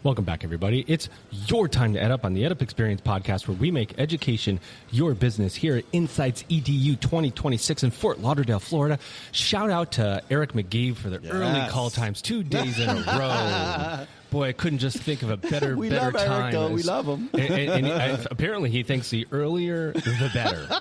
Welcome back, everybody. It's your time to EdUp on the EdUp Experience podcast, where we make education your business here at InsightsEDU 2026 in Fort Lauderdale, Florida. Shout out to Eric McGee for the early call times 2 days in a row. Boy, I couldn't just think of a better love time. Eric, though. We love him. And apparently he thinks the earlier, the better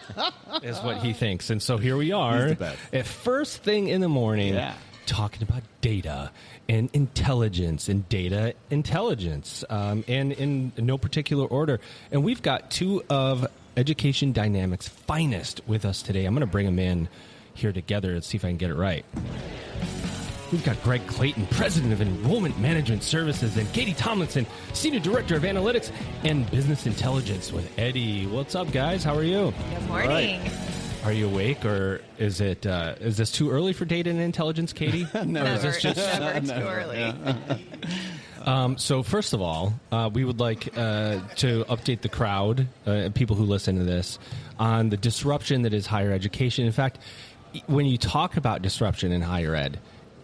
is what he thinks. And so here we are at first thing in the morning talking about data and intelligence and data intelligence, and in no particular order. And we've got two of Education Dynamics' finest with us today. I'm going to bring them in here together and see if I can get it right. We've got Greg Clayton, President of Enrollment Management Services, and Katie Tomlinson, Senior Director of Analytics and Business Intelligence with Eddie. What's up, guys? How are you? Good morning. Are you awake, or is this too early for data and intelligence, Katie? Never too early. So first of all, we would like to update the crowd, people who listen to this, on the disruption that is higher education. In fact, when you talk about disruption in higher ed,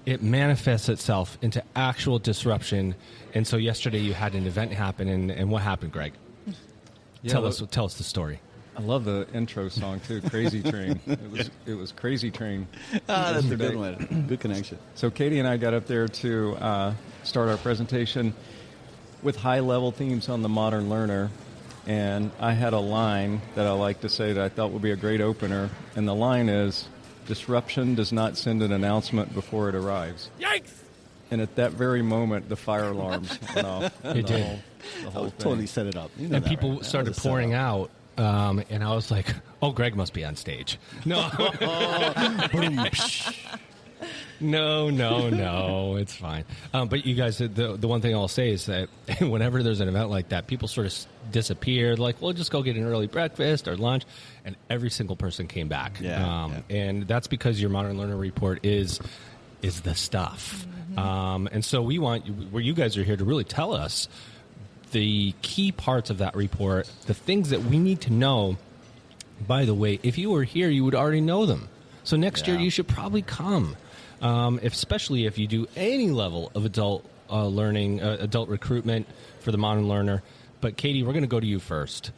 it manifests itself into actual disruption. And so yesterday you had an event happen, and what happened, Greg? Tell us the story. I love the intro song too, Crazy Train. It was Crazy Train. That's a good one. Good connection. So Katie and I got up there to start our presentation with high-level themes on the modern learner, and I had a line that I like to say that I thought would be a great opener, and the line is, "Disruption does not send an announcement before it arrives." Yikes! And at that very moment, the fire alarms went off. It did. The whole thing. Totally set it up. You know And that, people right? started pouring out. And I was like, "Oh, Greg must be on stage." No, no, it's fine. But you guys, the one thing I'll say is that whenever there's an event like that, people sort of disappear. Like, we'll just go get an early breakfast or lunch, and every single person came back. And that's because your Modern Learner Report is the stuff. Mm-hmm. And so we want where you guys are here to really tell us the key parts of that report, the things that we need to know. By the way, if you were here, you would already know them. So next year, you should probably come, especially if you do any level of adult learning, adult recruitment for the modern learner. But Katie, we're going to go to you first.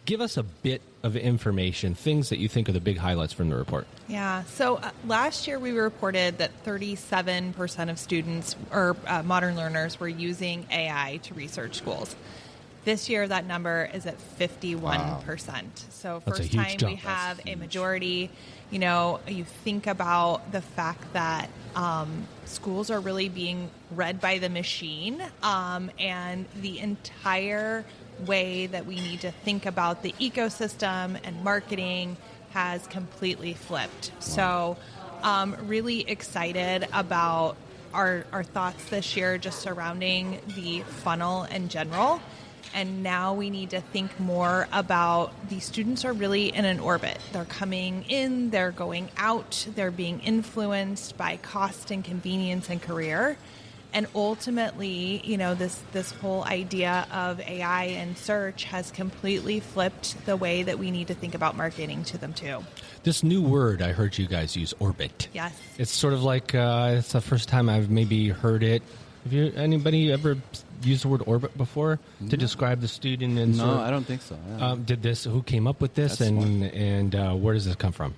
Give us a bit of information, things that you think are the big highlights from the report. Yeah. So last year we reported that 37% of students or modern learners were using AI to research schools. This year that number is at 51%. Wow. So first time we have a majority. You know, you think about the fact that schools are really being read by the machine, and the entire way that we need to think about the ecosystem and marketing has completely flipped. Wow. So really excited about our thoughts this year just surrounding the funnel in general. And now we need to think more about the students are really in an orbit. They're coming in, they're going out, they're being influenced by cost and convenience and career. And ultimately, you know, this whole idea of AI and search has completely flipped the way that we need to think about marketing to them too. This new word I heard you guys use, orbit. Yes. It's sort of like, it's the first time I've maybe heard it. Have anybody ever used the word orbit before to describe the student? And no, I don't think so. Yeah. Who came up with this, and where does this come from?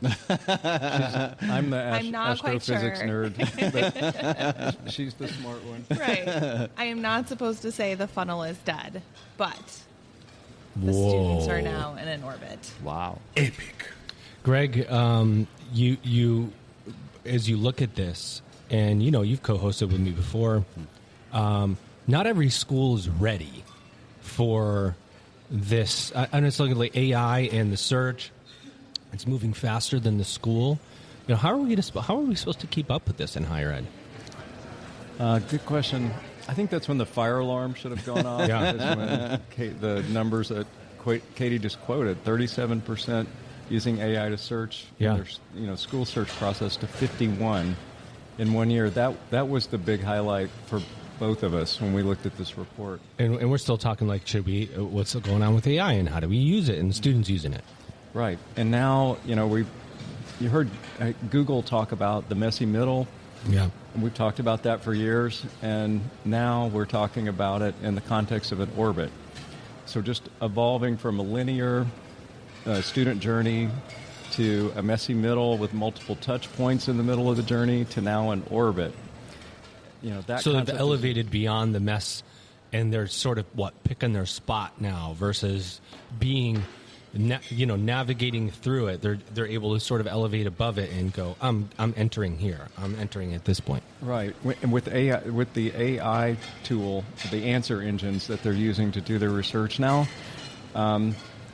I'm the astrophysics sure. nerd, but she's the smart one. Right. I am not supposed to say the funnel is dead, but the students are now in an orbit. Wow. Epic. Greg, you as you look at this, and you know you've co-hosted with me before, not every school is ready for this. And it's looking like AI and the search. It's moving faster than the school. You know, how are we supposed to keep up with this in higher ed? Good question. I think that's when the fire alarm should have gone off. Yeah. When the numbers that Katie just quoted, 37% using AI to search their school search process to 51 in 1 year. That was the big highlight for both of us when we looked at this report. And we're still talking like, what's going on with AI and how do we use it and students using it? Right. And now, you heard Google talk about the messy middle. Yeah. we've talked about that for years, and now we're talking about it in the context of an orbit. So just evolving from a linear student journey to a messy middle with multiple touch points in the middle of the journey to now an orbit. That so they've elevated beyond the mess, and they're sort of picking their spot now versus being, navigating through it. They're able to sort of elevate above it and go, I'm entering here. I'm entering at this point. Right. And with AI, with the AI tool, the answer engines that they're using to do their research now,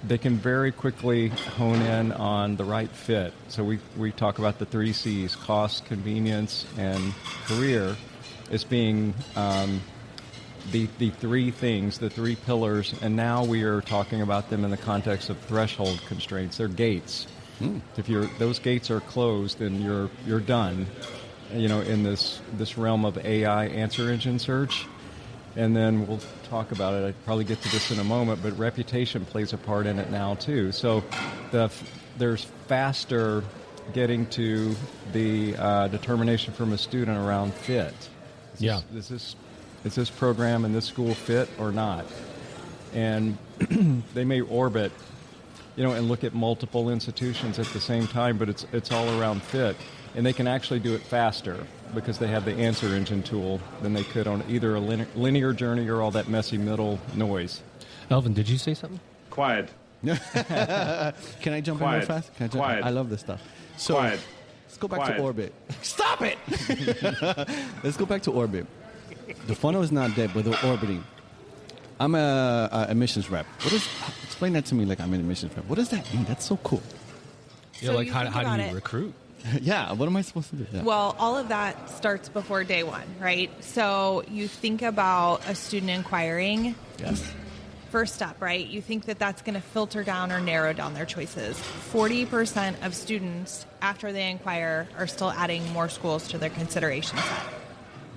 they can very quickly hone in on the right fit. So we talk about the 3 C's: cost, convenience, and career, as being the 3 things, the 3 pillars, and now we are talking about them in the context of threshold constraints. They're gates. If those gates are closed, then you're done. In this realm of AI answer engine search. And then we'll talk about it. I'll probably get to this in a moment, but reputation plays a part in it now too. So there's faster getting to the determination from a student around fit. Is this program and this school fit or not? And they may orbit, and look at multiple institutions at the same time, but it's all around fit. And they can actually do it faster because they have the answer engine tool than they could on either a linear journey or all that messy middle noise. Elvin, did you say something? Quiet. Can I jump in real fast? Quiet. I love this stuff. So Quiet. let's go back Quiet. to orbit. Stop it! Let's go back to orbit. The funnel is not dead, but they're orbiting. I'm a admissions rep. Explain that to me like I'm an admissions rep. What does that mean? That's so cool. So like you how think do about you it. recruit? Yeah, what am I supposed to do? Yeah. Well, all of that starts before day one, right? So you think about a student inquiring. Yes. First up, right? You think that that's going to filter down or narrow down their choices. 40% of students, after they inquire, are still adding more schools to their consideration set.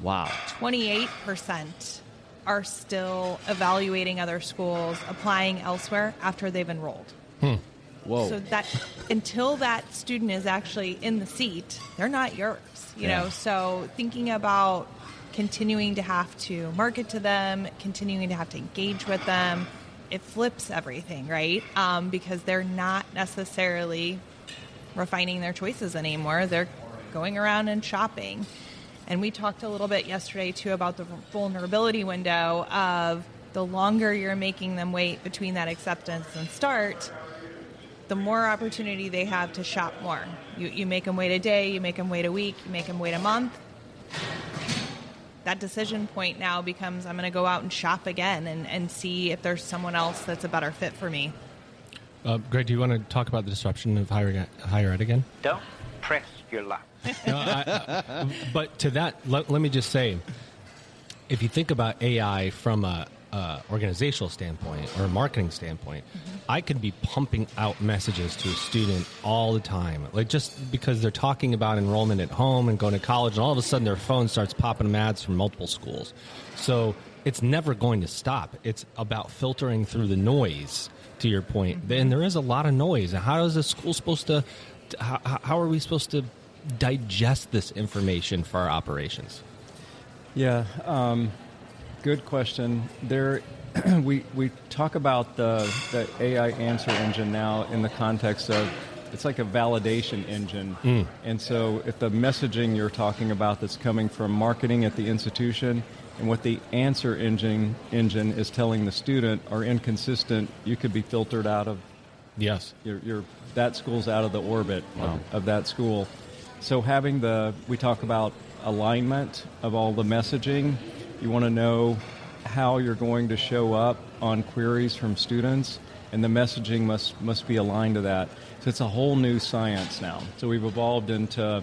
Wow. 28% are still evaluating other schools, applying elsewhere after they've enrolled. Whoa. So that until that student is actually in the seat, they're not yours. You know, so thinking about continuing to have to market to them, continuing to have to engage with them, it flips everything, right? Because they're not necessarily refining their choices anymore. They're going around and shopping. And we talked a little bit yesterday, too, about the vulnerability window of the longer you're making them wait between that acceptance and start, the more opportunity they have to shop more. You make them wait a day, you make them wait a week, you make them wait a month. That decision point now becomes, I'm going to go out and shop again and see if there's someone else that's a better fit for me. Greg, do you want to talk about the disruption of higher ed again? Don't press your luck. But to that, let me just say, if you think about AI from a organizational standpoint or a marketing standpoint, I could be pumping out messages to a student all the time, like just because they're talking about enrollment at home and going to college, and all of a sudden their phone starts popping them ads from multiple schools. So it's never going to stop. It's about filtering through the noise, to your point. And there is a lot of noise. And how is the school supposed to, how are we supposed to digest this information for our operations? Yeah, good question. We talk about the AI answer engine now in the context of it's like a validation engine. And so if the messaging you're talking about that's coming from marketing at the institution and what the answer engine is telling the student are inconsistent, you could be filtered out of that school's out of the orbit of that school. So we talk about alignment of all the messaging. You want to know how you're going to show up on queries from students, and the messaging must be aligned to that. So it's a whole new science now. So we've evolved into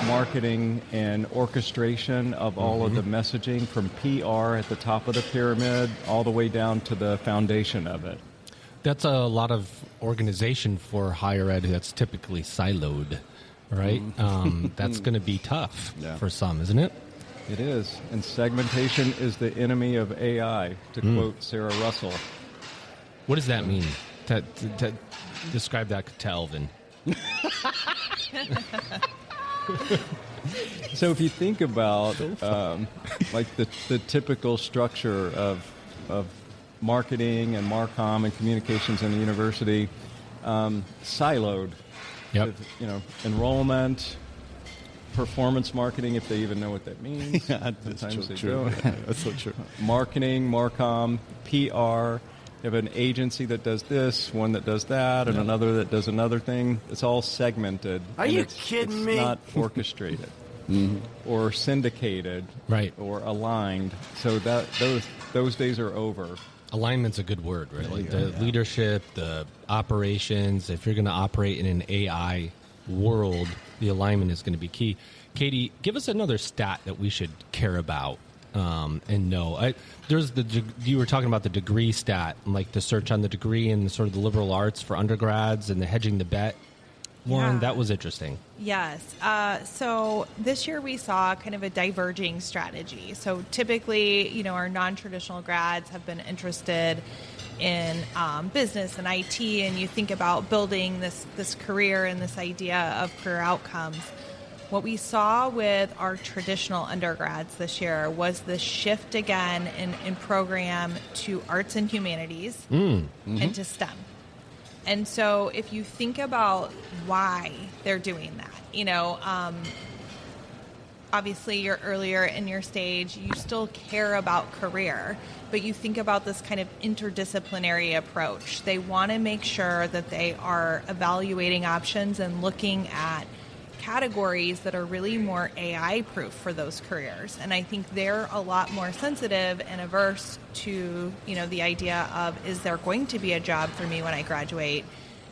marketing and orchestration of all of the messaging from PR at the top of the pyramid all the way down to the foundation of it. That's a lot of organization for higher ed that's typically siloed, right? That's going to be tough for some, isn't it? It is. And segmentation is the enemy of AI, to quote Sarah Russell. What does that mean? To describe that to Elvin. So if you think about like the typical structure of marketing and Marcom and communications in the university, siloed. Yep. With, enrollment, performance marketing, if they even know what that means. Yeah, that's Sometimes they true. don't. That's so true. Marketing, Marcom, PR. You have an agency that does this, one that does that, and another that does another thing. It's all segmented. Are you kidding me? It's not orchestrated or syndicated, Right. or aligned. So that those days are over. Alignment's a good word, right? Like the leadership, the operations. If you're going to operate in an AI world, the alignment is going to be key. Katie, give us another stat that we should care about and know. You were talking about the degree stat, like the search on the degree and sort of the liberal arts for undergrads and the hedging the bet one. Yeah. That was interesting. Yes. So this year we saw kind of a diverging strategy. So typically, our non-traditional grads have been interested in business and IT, and you think about building this career and this idea of career outcomes. What we saw with our traditional undergrads this year was the shift again in program to arts and humanities and to STEM. And so if you think about why they're doing that, obviously you're earlier in your stage, you still care about career, but you think about this kind of interdisciplinary approach. They want to make sure that they are evaluating options and looking at categories that are really more AI proof for those careers. And I think they're a lot more sensitive and averse to, the idea of, is there going to be a job for me when I graduate,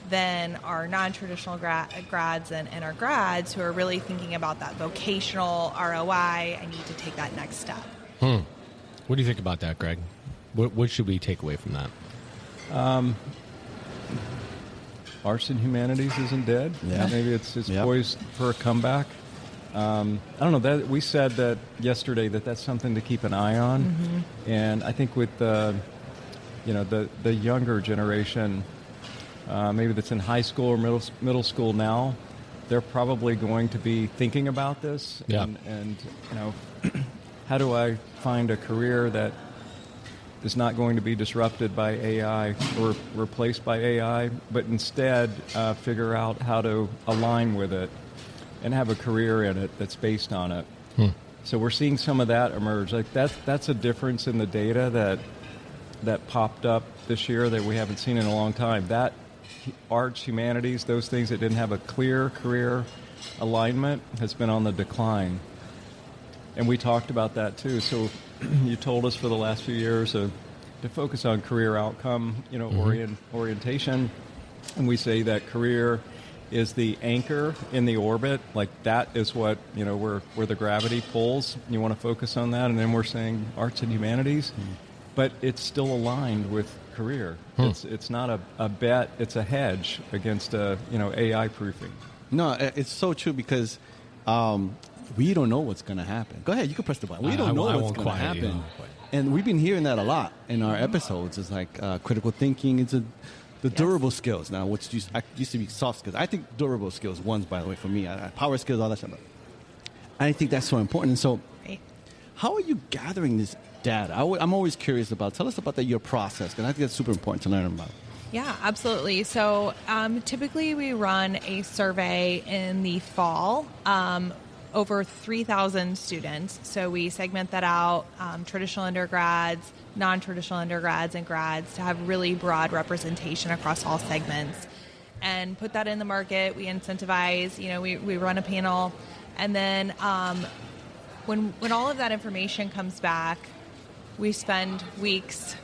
than our non-traditional grads and our grads who are really thinking about that vocational ROI. I need to take that next step. What do you think about that, Greg? What should we take away from that? Arts and humanities isn't dead. Yeah. Maybe it's poised for a comeback. I don't know. That we said that yesterday that's something to keep an eye on, and I think with the younger generation, maybe that's in high school or middle school now, they're probably going to be thinking about this. Yeah. And how do I find a career that is not going to be disrupted by AI or replaced by AI, but instead figure out how to align with it and have a career in it that's based on it. So we're seeing some of that emerge. Like that's a difference in the data that popped up this year that we haven't seen in a long time. That arts, humanities, those things that didn't have a clear career alignment has been on the decline. And we talked about that too. So you told us for the last few years to focus on career outcome, orientation. And we say that career is the anchor in the orbit. Like that is what, where the gravity pulls. You want to focus on that. And then we're saying arts and humanities, but it's still aligned with career. It's not a bet, it's a hedge against AI proofing. No, it's so true because we don't know what's going to happen. Go ahead, you can press the button. We don't know what's going to happen. And we've been hearing that a lot in our episodes. It's like critical thinking. It's the durable skills now, which used to be soft skills. I think durable skills, by the way, for me. Power skills, all that stuff. I think that's so important. And so how are you gathering this data? I'm always curious about. Tell us about your process, because I think that's super important to learn about. Yeah, absolutely. So typically we run a survey in the fall, over 3,000 students. So we segment that out, traditional undergrads, non-traditional undergrads, and grads to have really broad representation across all segments, and put that in the market. We incentivize, we run a panel, and then when all of that information comes back, we spend weeks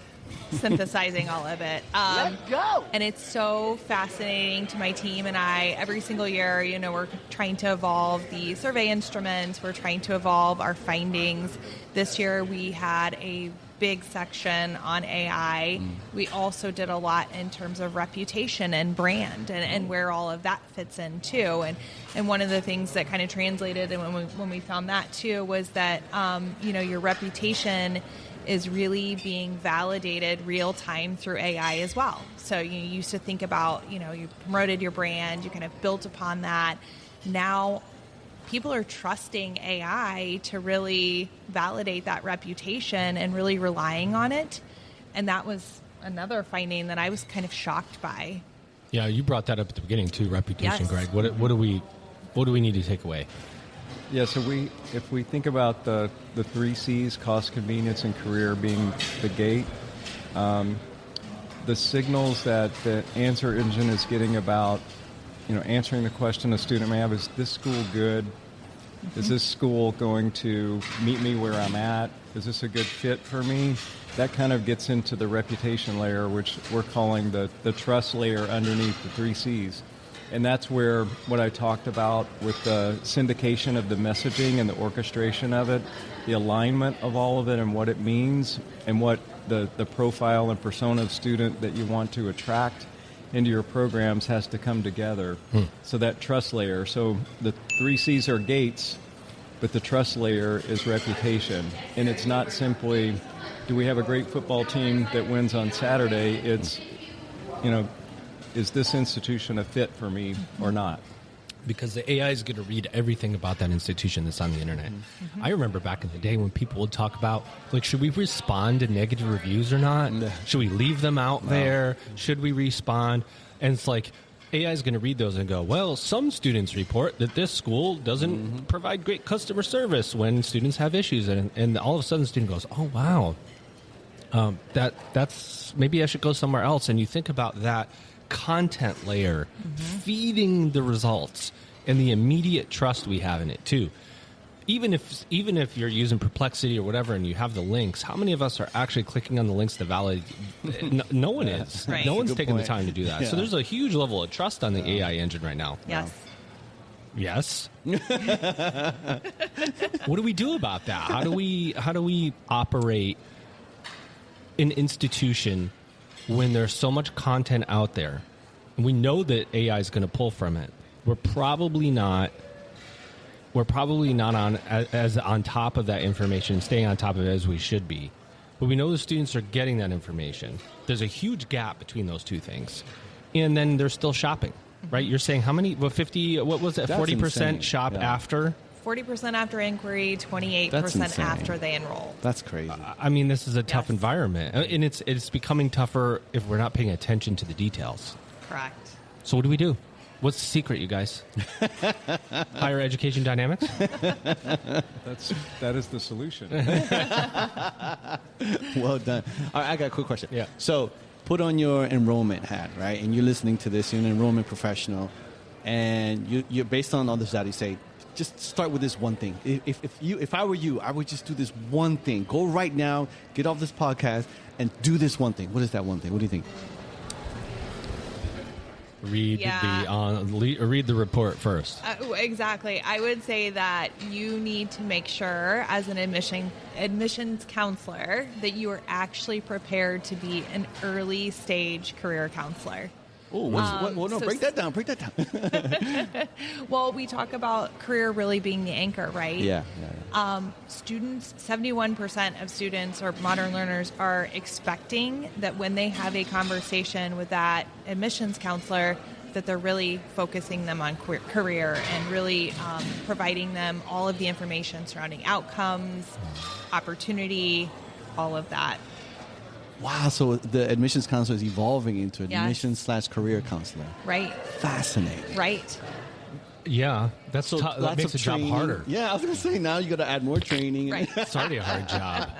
synthesizing all of it. Let's go! And it's so fascinating to my team and I. Every single year, we're trying to evolve the survey instruments. We're trying to evolve our findings. This year, we had a big section on AI. We also did a lot in terms of reputation and brand and where all of that fits in too. And one of the things that kind of translated and when we found that too was that your reputation is really being validated real time through AI as well. So you used to think about, you promoted your brand, you kind of built upon that. Now people are trusting AI to really validate that reputation and really relying on it. And that was another finding that I was kind of shocked by. Yeah, you brought that up at the beginning too, reputation, Yes. Greg. What do we need to take away? Yeah, so if we think about the 3 C's, cost, convenience, and career being the gate, the signals that the answer engine is getting about, answering the question a student may have, is this school good? Is this school going to meet me where I'm at? Is this a good fit for me? That kind of gets into the reputation layer, which we're calling the trust layer underneath the 3 C's. And that's where what I talked about with the syndication of the messaging and the orchestration of it, the alignment of all of it and what it means, and what the profile and persona of student that you want to attract into your programs has to come together. So that trust layer. So the 3 C's are gates, but the trust layer is reputation. And it's not simply, do we have a great football team that wins on Saturday? It's, is this institution a fit for me or not? Because the AI is going to read everything about that institution that's on the internet. I remember back in the day when people would talk about, like, should we respond to negative reviews or not? Should we leave them out there? Should we respond? And it's like, AI is going to read those and go, well, some students report that this school doesn't provide great customer service when students have issues. And all of a sudden the student goes, oh, wow, that's maybe I should go somewhere else. And you think about that content layer feeding the results and the immediate trust we have in it too. Even if you're using Perplexity or whatever and you have the links, how many of us are actually clicking on the links to validate? No one is. Right. No one's Good taking point. the time to do that. Yeah. So there's a huge level of trust on the AI engine right now. Yes. Yes. What do we do about that? How do we operate an institution when there's so much content out there? We know that AI is going to pull from it. We're probably not on as on top of that information, staying on top of it as we should be. But we know the students are getting that information. There's a huge gap between those two things. And then they're still shopping, right? You're saying how many, 50, what was it, That's 40% insane. shop Yeah. after? 40% after inquiry, 28% insane. after they enroll. That's crazy. I mean, this is a tough Yes. environment. And it's becoming tougher if we're not paying attention to the details. Correct. So what do we do? What's the secret, you guys? Higher education dynamics? That is the solution. Well done. All right, I got a quick question. Yeah. So put on your enrollment hat, right? And you're listening to this, you're an enrollment professional, and you're based on all this data, you say, just start with this one thing. If I were you, I would just do this one thing. Go right now, get off this podcast, and do this one thing. What is that one thing? What do you think? Read Yeah. read the report first. Exactly. I would say that you need to make sure, as an admissions counselor, that you are actually prepared to be an early stage career counselor. Oh, break that down. Break that down. Well, we talk about career really being the anchor, right? Yeah. Students, 71% of students or modern learners are expecting that when they have a conversation with that admissions counselor, that they're really focusing them on career and really providing them all of the information surrounding outcomes, opportunity, all of that. Wow, so the admissions counselor is evolving into Yes. admissions/career counselor. Right, Fascinating. right. Yeah, that Lots makes of the job training. harder. Yeah, I was going to say, now you got to add more training. Right. It's already a hard job.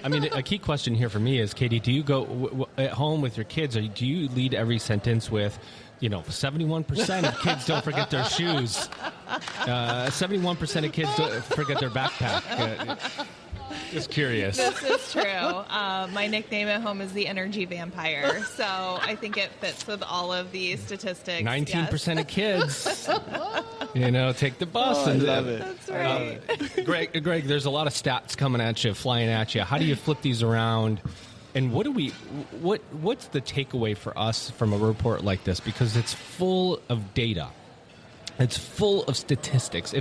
I mean, a key question here for me is, Katie, do you go at home with your kids, or do you lead every sentence with, 71% of kids don't forget their shoes. 71% of kids don't forget their backpack. Just curious. This is true. My nickname at home is the energy vampire, so I think it fits with all of these statistics. 19% of kids, take the bus. I and love it. That's right. Greg, there's a lot of stats coming at you, flying at you. How do you flip these around? And what's the takeaway for us from a report like this? Because it's full of data. It's full of statistics.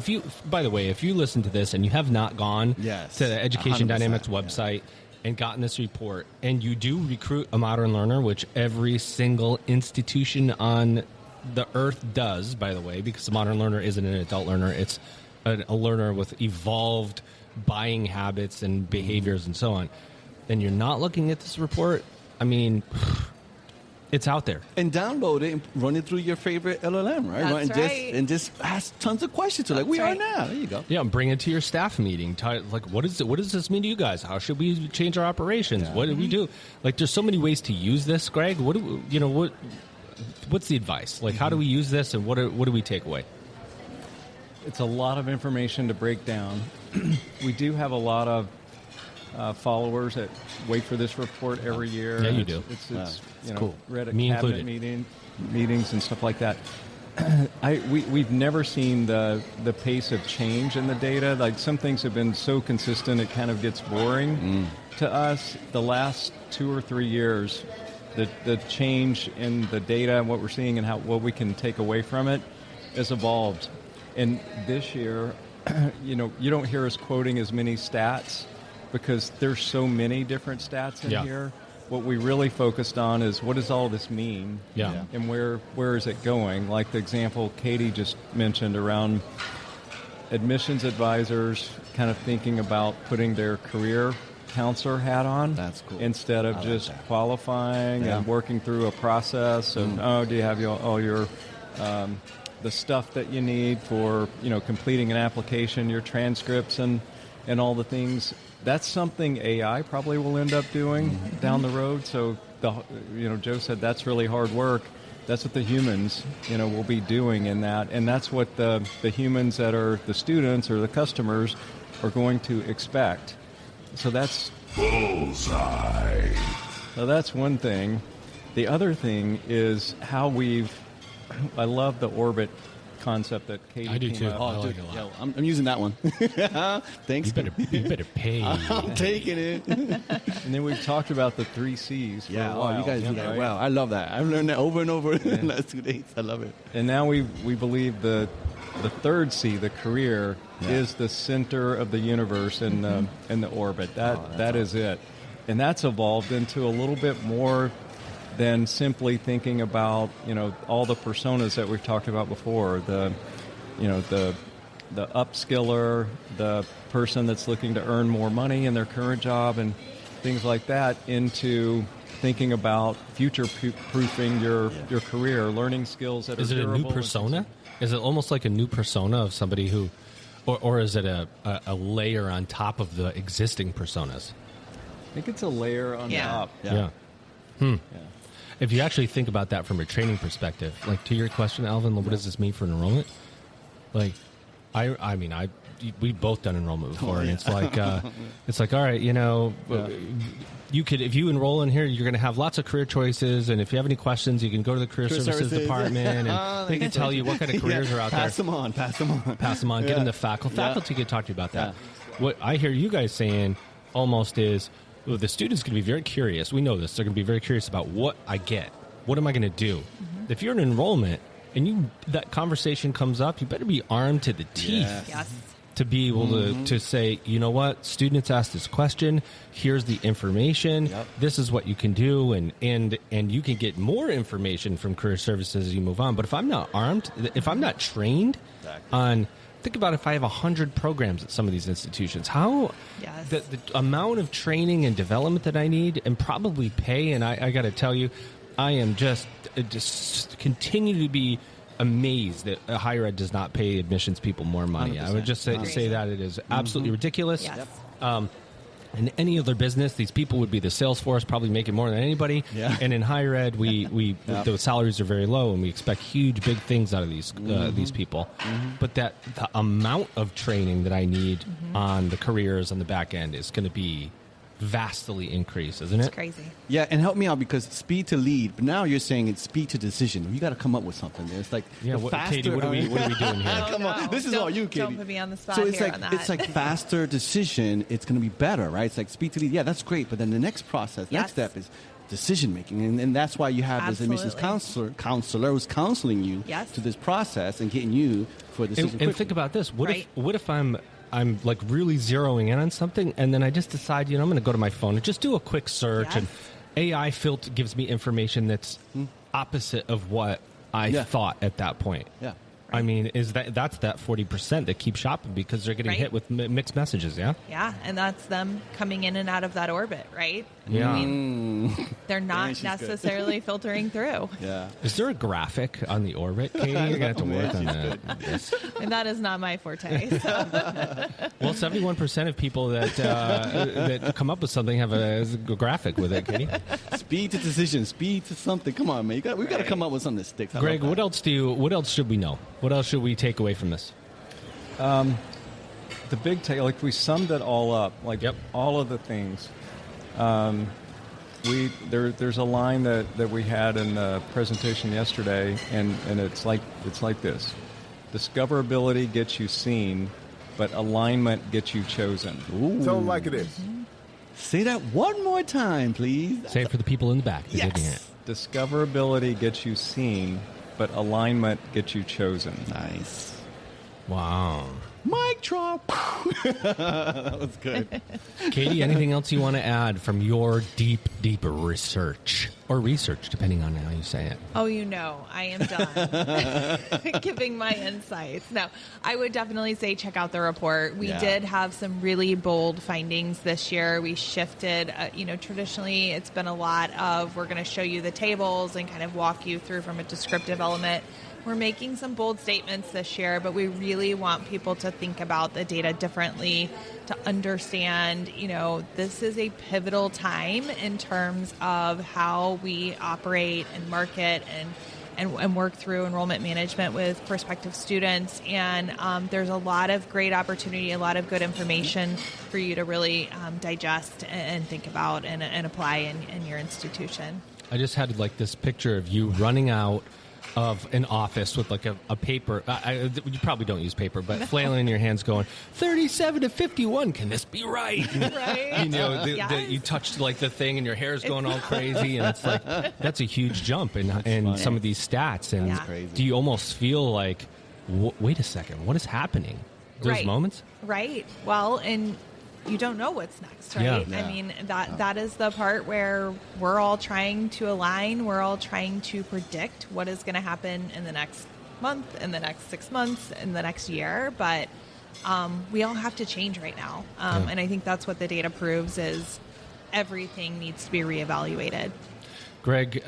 By the way, if you listen to this and you have not gone Yes, to the Education 100%, Dynamics website and gotten this report, and you do recruit a modern learner, which every single institution on the Earth does, by the way, because the modern learner isn't an adult learner. It's a learner with evolved buying habits and behaviors and so on. And you're not looking at this report, I mean, it's out there. And download it and run it through your favorite LLM, right? That's and right. just ask tons of questions. So like we That's are right. now. There you go. Yeah, bring it to your staff meeting. Like, what does this mean to you guys? How should we change our operations? What do we do? Like, there's so many ways to use this, Greg. What's the advice? Like, how do we use this, and what do we take away? It's a lot of information to break down. We do have a lot of followers that wait for this report every year. Yeah, you It's- do. It's cool. Reddit Me cabinet included. meetings and stuff like that. We've never seen the pace of change in the data. Like, some things have been so consistent it kind of gets boring to us. The last 2 or 3 years, the change in the data and what we're seeing and what we can take away from it has evolved. And this year, you don't hear us quoting as many stats because there's so many different stats in here. What we really focused on is, what does all this mean? Yeah. And where is it going? Like the example Katie just mentioned around admissions advisors kind of thinking about putting their career counselor hat on. That's cool. Instead of just qualifying and working through a process of, do you have all your the stuff that you need for completing an application, your transcripts and all the things. That's something AI probably will end up doing down the road. So Joe said that's really hard work. That's what the humans will be doing in that, and that's what the humans that are the students or the customers are going to expect. So that's bullseye. So that's one thing. The other thing is how I love the orbit concept that Katie I do came too. up I with. like it a lot. I'm using that one. Thanks. You better pay. I'm taking it. And then we've talked about the 3 C's for a while. You guys do that right? well. I love that. I've learned that over and over in the last 2 days. I love it. And now we believe the third C, the career, is the center of the universe in the orbit. That is it. And that's evolved into a little bit more than simply thinking about all the personas that we've talked about before. The upskiller, the person that's looking to earn more money in their current job, and things like that, into thinking about future-proofing your career, learning skills that Is are it a durable. new persona? Is it almost like a new persona of somebody who, or is it a layer on top of the existing personas? I think it's a layer on top. Yeah. If you actually think about that from a training perspective, like to your question, Alvin, what does this mean for enrollment? Like, we've both done enrollment before, and it's like, all right, you could, if you enroll in here, you're going to have lots of career choices, and if you have any questions, you can go to the career services department, and they can tell you what kind of careers are out Pass there. them on. Pass them on. Get them to faculty. Faculty can talk to you about that. What I hear you guys saying almost is, well, the student's going to be very curious. We know this. They're going to be very curious about what I get. What am I going to do? If you're in enrollment and that conversation comes up, you better be armed to the teeth Yes. to be able to say, you know what, students asked this question. Here's the information. This is what you can do, and you can get more information from career services as you move on. But if I'm not armed, if I'm not trained on, think about if I have 100 programs at some of these institutions, how the amount of training and development that I need, and probably pay. And I got to tell you, I am just continue to be amazed that higher ed does not pay admissions people more money. 100%. I would just say that it is absolutely ridiculous. Yes. In any other business, these people would be the sales force, probably making more than anybody. Yeah. And in higher ed, we the salaries are very low, and we expect huge, big things out of these people. But the amount of training that I need on the careers on the back end is going to be vastly increased, isn't it? It's crazy. Yeah, and help me out, because speed to lead, but now you're saying it's speed to decision. You got to come up with something. It's like faster. Katie, what are we doing here? Come on, this is all you, Katie. Don't put me on the spot So it's here like on that. it's like faster decision. It's going to be better, right? It's like speed to lead. Yeah, that's great. But then the next process, next step is decision making, and that's why you have this admissions counselor who's counseling you to this process and getting you for a decision. And think about this: what if I'm like really zeroing in on something, and then I just decide, I'm going to go to my phone and just do a quick search, and AI gives me information that's opposite of what I thought at that point. Yeah. I mean, that's that 40% that keep shopping because they're getting hit with mixed messages, yeah? Yeah, and that's them coming in and out of that orbit, right? Yeah. I mean, they're not necessarily filtering through. Yeah. Is there a graphic on the orbit, Katie? You're going to have to work on that. Yes. And that is not my forte. So. Well, 71% of people that come up with something have a graphic with it, Katie. Speed to decision, speed to something. Come on, man. We've got to come up with something that sticks. Greg, what else should we know? What else should we take away from this? The big take, like we summed it all up, like all of the things. There's a line that we had in the presentation yesterday, and it's like this: discoverability gets you seen, but alignment gets you chosen. Ooh. Tell them like it is. Say that one more time, please. Say it for the people in the back. That didn't hear it. Discoverability gets you seen, but alignment gets you chosen. Nice. Wow. Mic drop. That was good. Katie, anything else you want to add from your deep research? Or research, depending on how you say it. Oh, I am done giving my insights. No, I would definitely say check out the report. We did have some really bold findings this year. We shifted, traditionally it's been a lot of we're going to show you the tables and kind of walk you through from a descriptive element. We're making some bold statements this year, but we really want people to think about the data differently, to understand, this is a pivotal time in terms of how we operate and market and work through enrollment management with prospective students. And there's a lot of great opportunity, a lot of good information for you to really digest and think about and apply in your institution. I just had this picture of you running out of an office with a paper. You probably don't use paper, but flailing in your hands going, 37 to 51, can this be right? Right. You touched the thing and your hair's going all crazy, and it's that's a huge jump in some of these stats. And crazy. Do you almost feel like, wait a second, what is happening? Those moments? Right. Well, and you don't know what's next, right? Yeah. I mean, that is the part where we're all trying to align. We're all trying to predict what is going to happen in the next month, in the next 6 months, in the next year. But we all have to change right now. And I think that's what the data proves is everything needs to be reevaluated. Greg,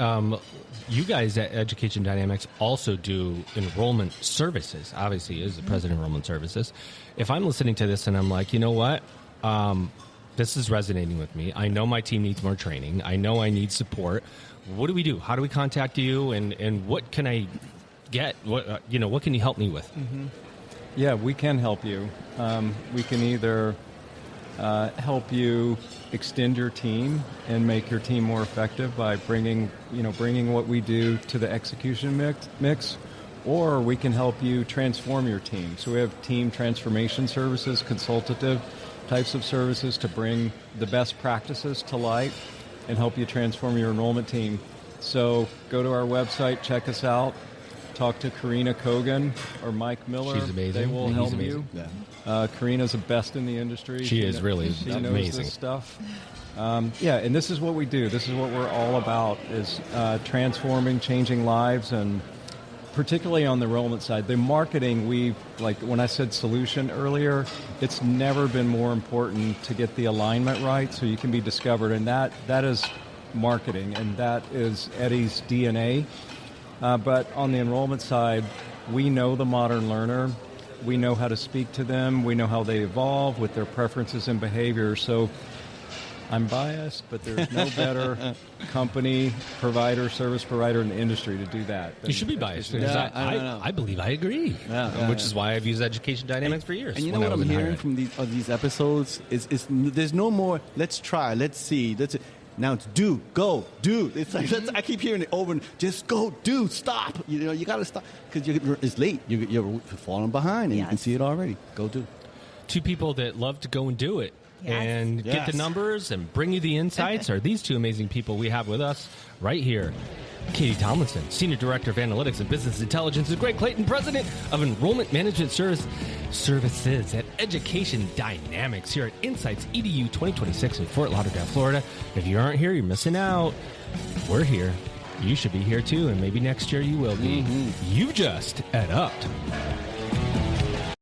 you guys at Education Dynamics also do enrollment services, obviously, as the president of enrollment services. If I'm listening to this and I'm like, you know what? This is resonating with me. I know my team needs more training. I know I need support. What do we do? How do we contact you? And what can I get? What can you help me with? Mm-hmm. Yeah, we can help you. We can either help you extend your team and make your team more effective by bringing what we do to the execution mix, or we can help you transform your team. So we have team transformation services, consultative types of services to bring the best practices to light and help you transform your enrollment team. So go to our website, check us out, talk to Karina Kogan or Mike Miller. She's amazing. They will help amazing. you. Yeah. Karina's the best in the industry. She is really she amazing. knows this stuff. And this is what we do. This is what we're all about, is transforming, changing lives, and particularly on the enrollment side. The marketing, when I said solution earlier, it's never been more important to get the alignment right so you can be discovered. And that is marketing, and that is Eddie's DNA. But on the enrollment side, we know the modern learner. We know how to speak to them. We know how they evolve with their preferences and behaviors. So I'm biased, but there's no better company, service provider in the industry to do that. You should be biased. I believe I agree, which is why I've used Education Dynamics for years. And you know what I'm hearing from these episodes is there's no more, let's try, let's see, now it's do, go, do. It's like I keep hearing it over and just go, do, stop. You got to stop because it's late. You're falling behind, and you can see it already. Go do. Two people that love to go and do it. Yes. And get the numbers and bring you the insights are these two amazing people we have with us right here. Katie Tomlinson, Senior Director of Analytics and Business Intelligence, and Greg Clayton, President of Enrollment Management Services at Education Dynamics here at InsightsEDU 2026 in Fort Lauderdale, Florida. If you aren't here, you're missing out. We're here. You should be here too, and maybe next year you will be. You've just EdUp'd.